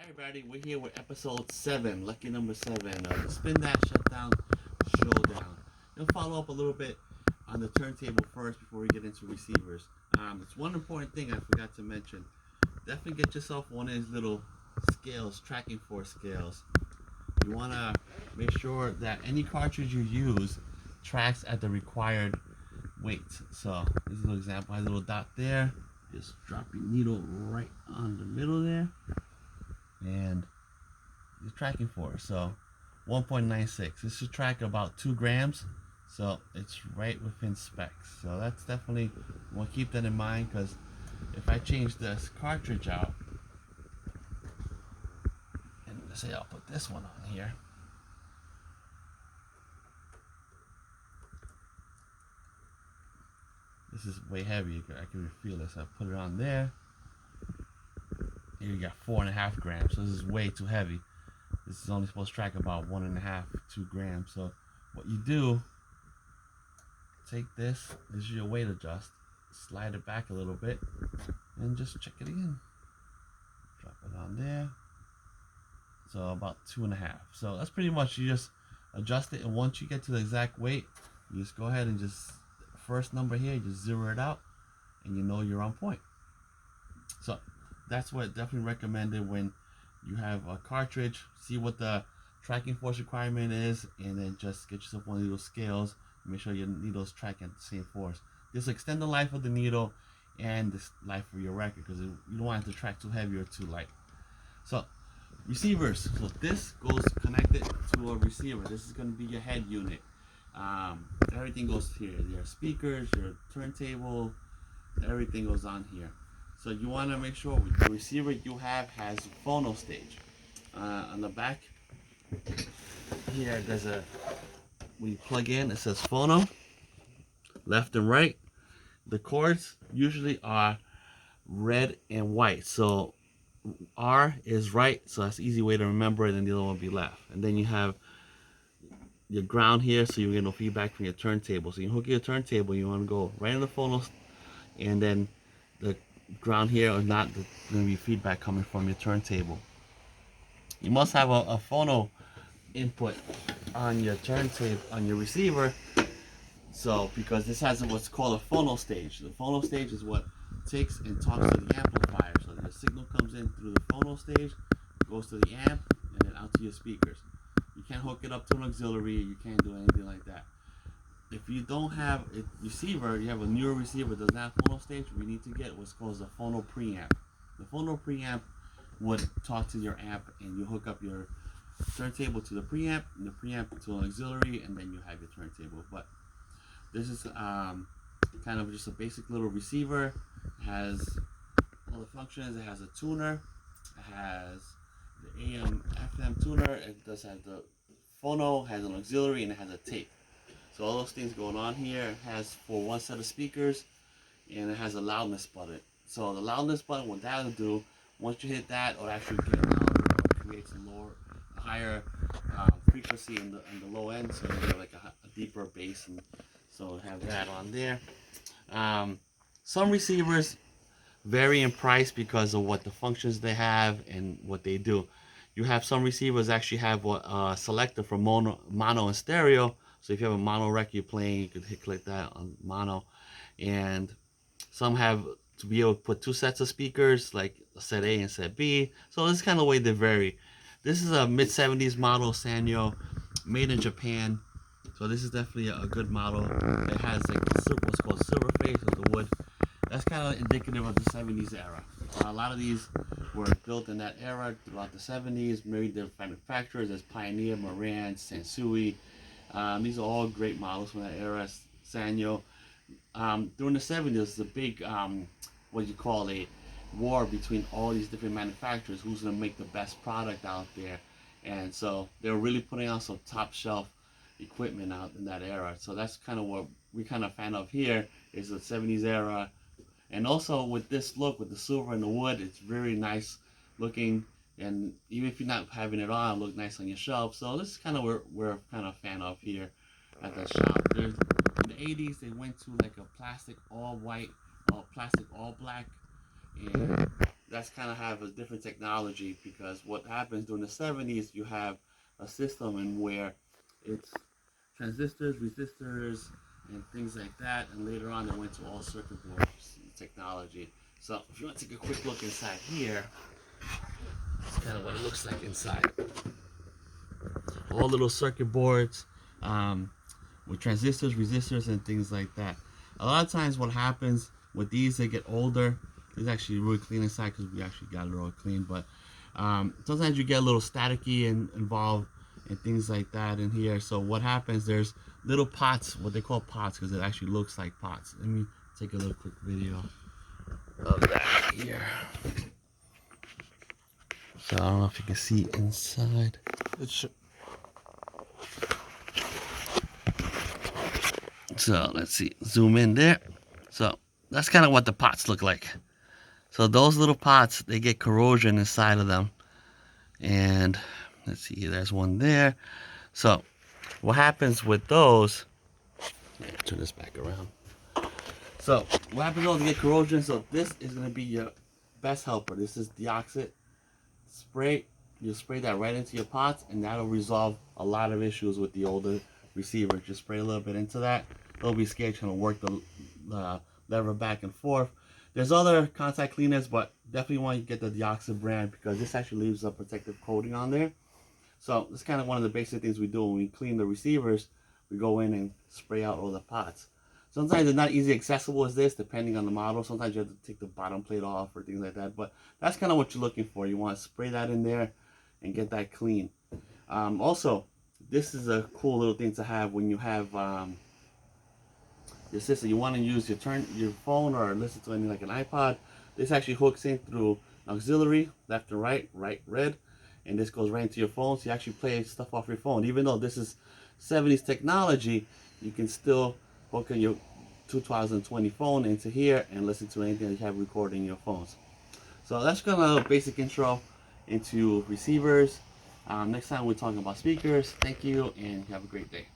Hi everybody, we're here with episode 7, lucky number 7 of the Spin That Shutdown Showdown. We'll follow up a little bit on the turntable first before we get into receivers. It's one important thing I forgot to mention. Definitely get yourself one of these little scales, tracking force scales. You want to make sure that any cartridge you use tracks at the required weight. So this is an example, has a little dot there. Just drop your needle right on the middle there. And it's tracking force, so 1.96. This should track about 2 grams, so it's right within specs. So that's definitely, we'll keep that in mind, because if I change this cartridge out, and let's say I'll put this one on here, this is way heavy. I can feel this. I put it on there. Here you got 4.5 grams, so this is way too heavy. This is only supposed to track about 1.5, 2 grams. So what you do, take this is your weight adjust, slide it back a little bit, and just check it again. Drop it on there. So about 2.5. So that's pretty much, you just adjust it, and once you get to the exact weight, you just go ahead and just, first number here, you just zero it out, and you know you're on point. So that's what definitely recommended when you have a cartridge. See what the tracking force requirement is, and then just get yourself one of those scales. Make sure your needles track at the same force. This will extend the life of the needle and the life of your record, because you don't want it to track too heavy or too light. So receivers. So this goes connected to a receiver. This is going to be your head unit. Everything goes here. Your speakers, your turntable, everything goes on here. So you want to make sure the receiver you have has phono stage. On the back here, there's a, we plug in, it says phono, left and right. The cords usually are red and white. So R is right, so that's an easy way to remember it, and the other one will be left. And then you have your ground here, so you get no feedback from your turntable. So you hook your turntable, you want to go right in the phono, and then the ground here or not, there's going to be feedback coming from your turntable. You must have a phono input on your turntable, on your receiver, so because this has what's called a phono stage. The phono stage is what takes and talks to the amplifier. So the signal comes in through the phono stage, goes to the amp, and then out to your speakers. You can't hook it up to an auxiliary, you can't do anything like that. If you don't have a receiver, you have a newer receiver that doesn't have phono stage, we need to get what's called a phono preamp. The phono preamp would talk to your amp, and you hook up your turntable to the preamp, and the preamp to an auxiliary, and then you have your turntable. But this is kind of just a basic little receiver. It has all the functions. It has a tuner. It has the AM, FM tuner. It does have the phono, has an auxiliary, and it has a tape. So all those things going on here. It has for one set of speakers, and it has a loudness button. So the loudness button, what that will do, once you hit that, it'll actually get louder, or creates a higher frequency in the low end, so you get like a deeper bass, and so have that on there. Some receivers vary in price because of what the functions they have and what they do. You have some receivers actually have a selector for mono and stereo. So if you have a mono record you're playing, you could click that on mono. And some have to be able to put 2 sets of speakers, like set A and set B. So this is kind of the way they vary. This is a mid-70s model Sanyo, made in Japan. So this is definitely a good model. It has like what's called silver face with the wood. That's kind of indicative of the 70s era. A lot of these were built in that era throughout the 70s. Many different manufacturers. There's Pioneer, Marantz, Sansui. These are all great models from that era. Sanyo. During the 70s, there's a big, what you call a war between all these different manufacturers. Who's going to make the best product out there? And so they were really putting out some top shelf equipment out in that era. So that's kind of what we kind of fan of here, is the 70s era. And also with this look, with the silver and the wood, it's very nice looking. And even if you're not having it on, it'll look nice on your shelf. So this is kind of what we're kind of fan of here at the shop. In the 80s, they went to like a plastic all white, or plastic all black. And that's kind of have a different technology, because what happens during the 70s, you have a system in where it's transistors, resistors, and things like that, and later on it went to all circuit board technology. So if you want to take a quick look inside here, that's kind of what it looks like inside. All little circuit boards with transistors, resistors, and things like that. A lot of times what happens with these, they get older. It's actually really clean inside because we actually got it all clean, but sometimes you get a little staticky involved and things like that in here. So what happens, there's little pots, what they call pots, because it actually looks like pots. Let me take a little quick video of that here. So I don't know if you can see inside. So let's see, zoom in there. So that's kind of what the pots look like. So those little pots, they get corrosion inside of them. And let's see, there's one there. So what happens with those, turn this back around. So what happens when they get corrosion? So this is going to be your best helper. This is deoxit spray. You spray that right into your pots, and that'll resolve a lot of issues with the older receiver. Just spray a little bit into that. Don't be scared, trying to work the lever back and forth. There's other contact cleaners, but definitely want to get the deoxit brand, because this actually leaves a protective coating on there. So it's kind of one of the basic things we do when we clean the receivers. We go in and spray out all the pots. Sometimes it's not easy accessible as this, depending on the model. Sometimes you have to take the bottom plate off or things like that. But that's kind of what you're looking for. You want to spray that in there and get that clean. Also, this is a cool little thing to have when you have your system. You want to use your phone or listen to anything like an iPod. This actually hooks in through auxiliary, left and right, right, red. And this goes right into your phone, so you actually play stuff off your phone. Even though this is 70s technology, you can still hook in your 2020 phone into here and listen to anything that you have recorded in your phones. So that's kind of a basic intro into receivers. Next time we're talking about speakers. Thank you, and have a great day.